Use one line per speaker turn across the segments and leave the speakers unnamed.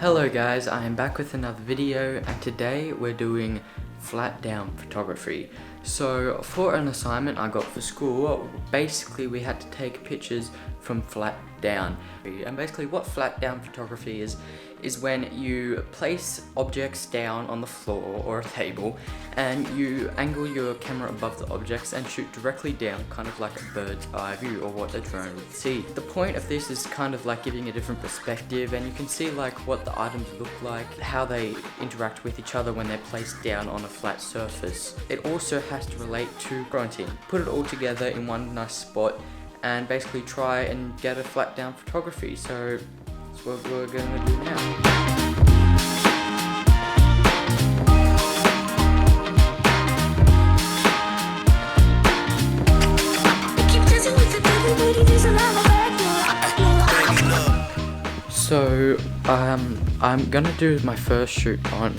Hello guys, I am back with another video and today we're doing flat down photography. So for an assignment I got for school, basically we had to take pictures from flat down. And basically what flat down photography is when you place objects down on the floor or a table and you angle your camera above the objects and shoot directly down, kind of like a bird's eye view or what a drone would see. The point of this is kind of like giving a different perspective, and you can see like what the items look like, how they interact with each other when they're placed down on a flat surface. It also has to relate to quarantine. Put it all together in one nice spot and basically try and get a flat down photography. So that's what we're gonna do now. So I'm gonna do my first shoot on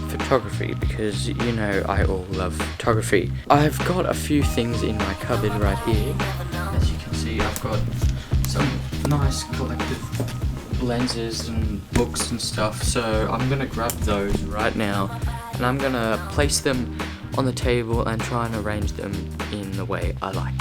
photography because you know I all love photography. I've got a few things in my cupboard right here. As you can see, I've got some nice collective lenses and books and stuff, so I'm gonna grab those right now and I'm gonna place them on the table and try and arrange them in the way I like.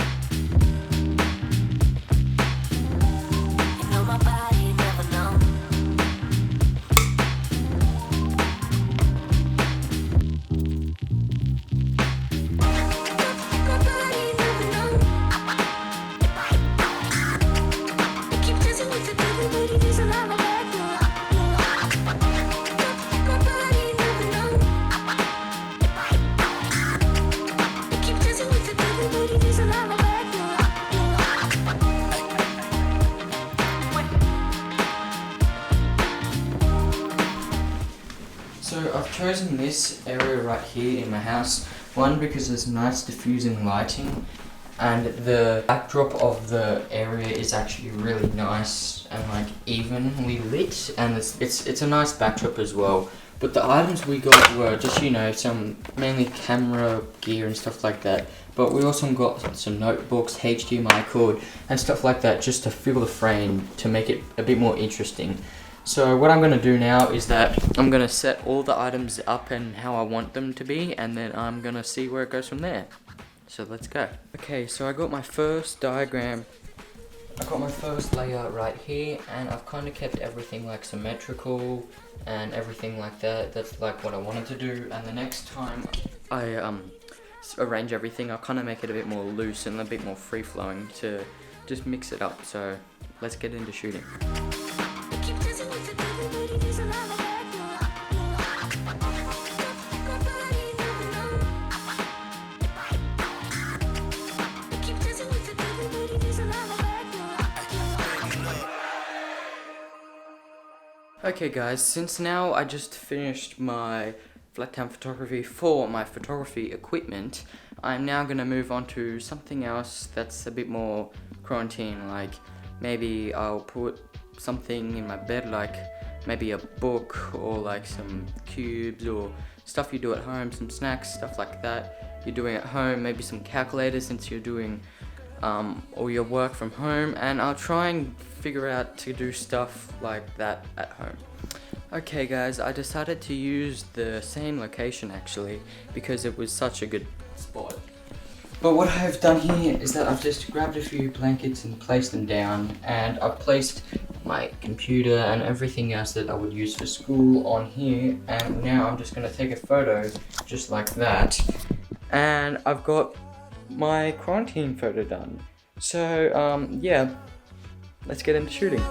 So I've chosen this area right here in my house, one because there's nice diffusing lighting and the backdrop of the area is actually really nice and like evenly lit, and it's a nice backdrop as well. But the items we got were just, you know, some mainly camera gear and stuff like that, but we also got some notebooks, HDMI cord and stuff like that just to fill the frame to make it a bit more interesting. So what I'm going to do now is that I'm going to set all the items up and how I want them to be, and then I'm going to see where it goes from there. So let's go. Okay, so I got my first diagram. I got my first layout right here, and I've kind of kept everything like symmetrical and everything like that. That's like what I wanted to do, and the next time I arrange everything, I'll kind of make it a bit more loose and a bit more free-flowing to just mix it up. So let's get into shooting. Okay guys, since now I just finished my flat down photography for my photography equipment, I'm now going to move on to something else that's a bit more quarantine, like maybe I'll put something in my bed, like maybe a book or like some cubes or stuff you do at home, some snacks, stuff like that you're doing at home, maybe some calculators since you're doing all your work from home, and I'll try and figure out to do stuff like that at home. Okay guys, I decided to use the same location actually because it was such a good spot. But what I've done here is that I've just grabbed a few blankets and placed them down, and I've placed my computer and everything else that I would use for school on here, and now I'm just going to take a photo just like that, and I've got my quarantine photo done. So yeah, let's get into shooting.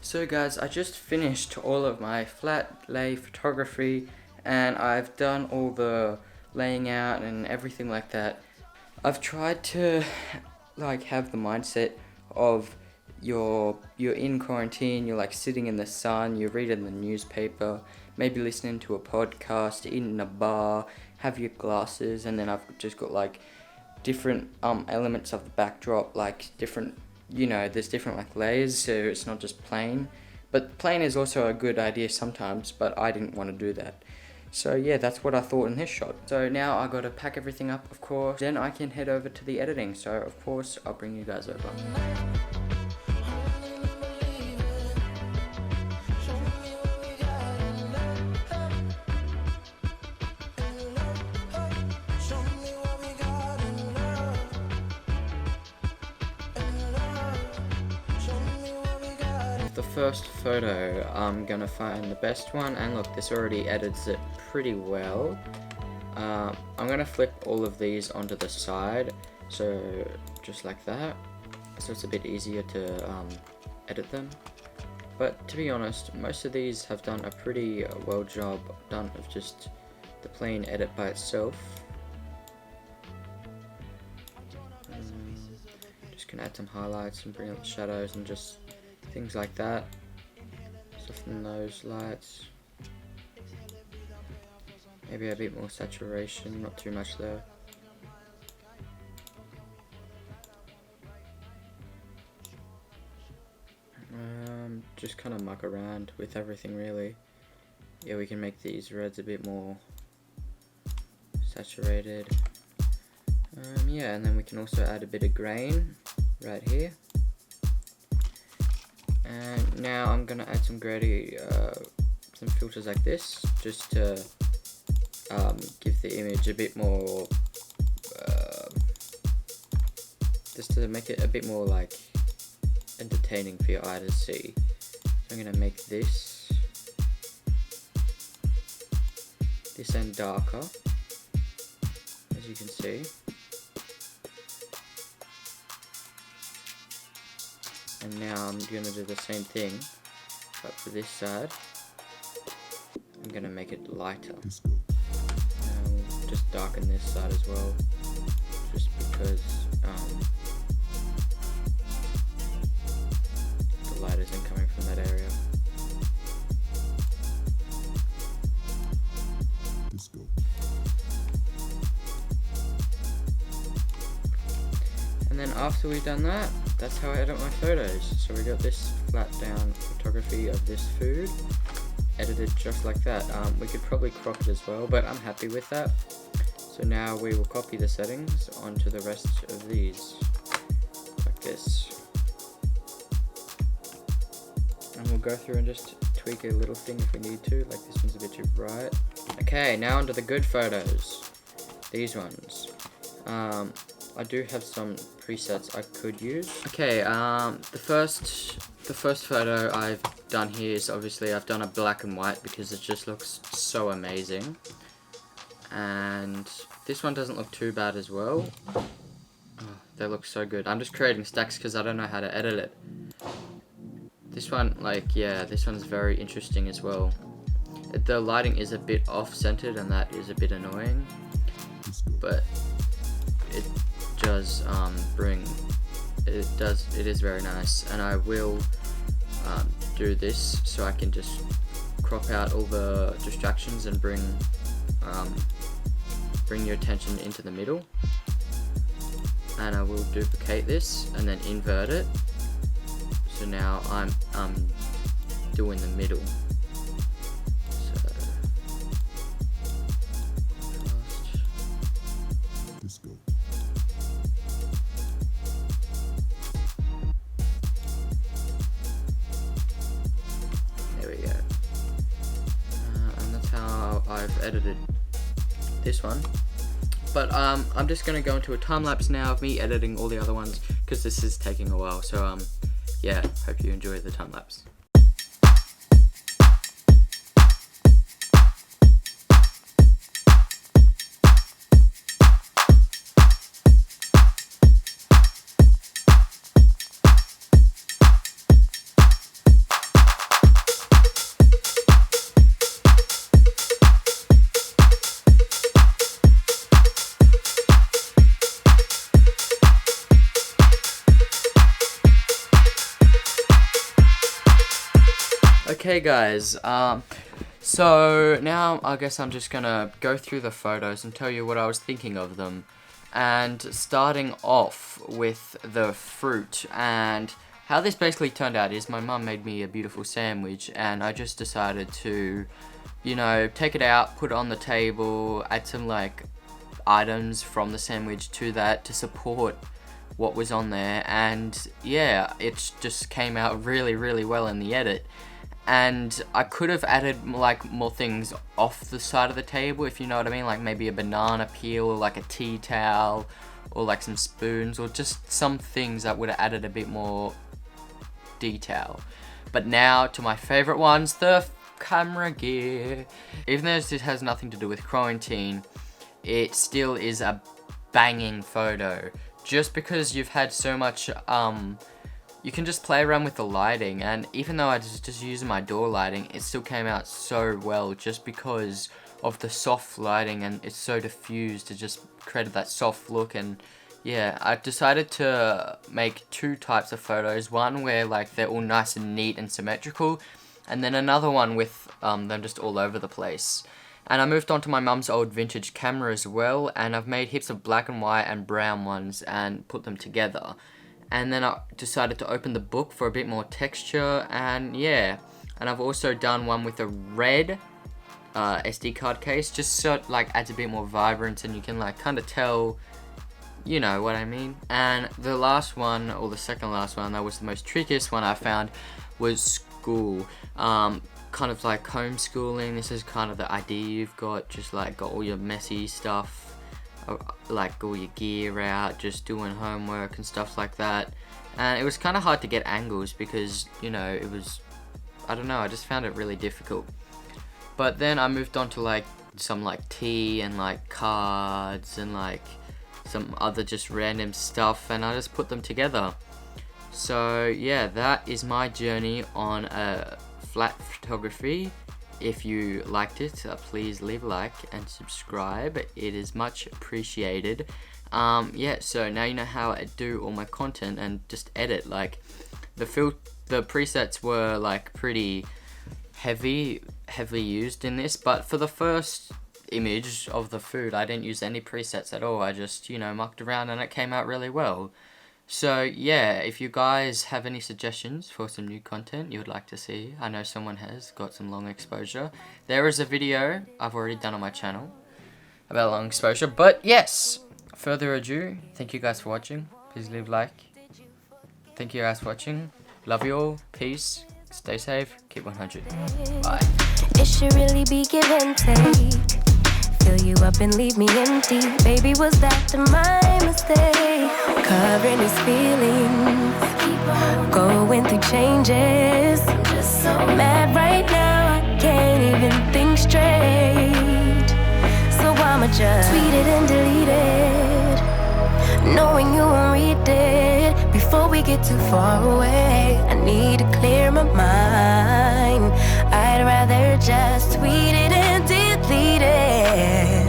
So guys, I just finished all of my flat lay photography and I've done all the laying out and everything like that. I've tried to like have the mindset of you're in quarantine, you're like sitting in the sun, you're reading the newspaper, maybe listening to a podcast, eating in a bar, have your glasses, and then I've just got like different elements of the backdrop, like different, there's different like layers, so it's not just plain. But plain is also a good idea sometimes, but I didn't want to do that. So yeah, that's what I thought in this shot. So now I gotta pack everything up, of course, then I can head over to the editing. So of course, I'll bring you guys over. The first photo, I'm gonna find the best one, and look, this already edits it pretty well. I'm gonna flip all of these onto the side, so just like that, so it's a bit easier to edit them. But to be honest, most of these have done a pretty well job done of just the plain edit by itself. Just gonna add some highlights and bring up the shadows and just things like that. Soften those lights. Maybe a bit more saturation, not too much though. Just kind of muck around with everything really. Yeah, we can make these reds a bit more saturated. Yeah, and then we can also add a bit of grain right here. And now I'm gonna add some some filters like this, just to give the image a bit more, just to make it a bit more like entertaining for your eye to see. So I'm gonna make this end darker, as you can see. And now I'm going to do the same thing, but for this side, I'm going to make it lighter. Just darken this side as well, just because the light isn't coming from that area. And then after we've done that, that's how I edit my photos. So we got this flat down photography of this food, edited just like that. We could probably crop it as well, but I'm happy with that. So now we will copy the settings onto the rest of these, like this. And we'll go through and just tweak a little thing if we need to, like this one's a bit too bright. Okay, now onto the good photos. These ones. I do have some presets I could use. Okay, the first photo I've done here is obviously I've done a black and white because it just looks so amazing. And this one doesn't look too bad as well. Oh, they look so good. I'm just creating stacks because I don't know how to edit it. This one, this one's very interesting as well. The lighting is a bit off-centered and that is a bit annoying, but it does it is very nice. And I will do this so I can just crop out all the distractions and bring your attention into the middle. And I will duplicate this and then invert it, so now I'm doing the middle. There we go. And that's how I've edited this one. But I'm just gonna go into a time lapse now of me editing all the other ones because this is taking a while. So yeah, hope you enjoy the time lapse. Okay guys, So now I guess I'm just gonna go through the photos and tell you what I was thinking of them. And starting off with the fruit, and how this basically turned out is my mum made me a beautiful sandwich, and I just decided to, you know, take it out, put it on the table, add some like items from the sandwich to that to support what was on there, and yeah, it just came out really, really well in the edit. And I could have added like more things off the side of the table, if you know what I mean, like maybe a banana peel or like a tea towel or like some spoons or just some things that would have added a bit more detail. But now to my favorite ones, the camera gear. Even though this has nothing to do with quarantine, it still is a banging photo. Just because you've had so much you can just play around with the lighting, and even though I just using my door lighting, it still came out so well just because of the soft lighting, and it's so diffused. It just created that soft look. And yeah, I decided to make two types of photos. One where like they're all nice and neat and symmetrical, and then another one with them just all over the place. And I moved on to my mum's old vintage camera as well, and I've made heaps of black and white and brown ones and put them together. And then I decided to open the book for a bit more texture, and yeah. And I've also done one with a red SD card case, just so it like adds a bit more vibrance and you can like kind of tell, you know what I mean. And the last one, or the second last one, that was the most trickiest one I found, was school. Kind of like homeschooling. This is kind of the idea you've got, just like got all your messy stuff, like all your gear out, just doing homework and stuff like that. And it was kind of hard to get angles because, you know, it was, I don't know, I just found it really difficult. But then I moved on to like some like tea and like cards and like some other just random stuff, and I just put them together. So yeah, that is my journey on a flat photography. If you liked it, please leave a like and subscribe. It is much appreciated. Yeah, so now you know how I do all my content and just edit. Like the presets were like pretty heavily used in this, but for the first image of the food, I didn't use any presets at all. I just, you know, mucked around and it came out really well. So yeah, if you guys have any suggestions for some new content you would like to see, I know someone has got some long exposure. There is a video I've already done on my channel about long exposure. But yes, further ado, thank you guys for watching. Please leave a like. Thank you guys for watching. Love you all. Peace. Stay safe. Keep 100. Bye.
It should really be give and take. Fill you up and leave me empty. Baby, was that my mistake? Covering his feelings, going through changes. I'm just so mad right now, I can't even think straight. So I'ma just tweet it and delete it, knowing you won't read it before we get too far away. I need to clear my mind. I'd rather just tweet it and delete it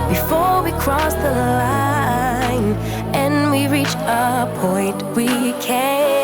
before we cross the line and we reach a point we can't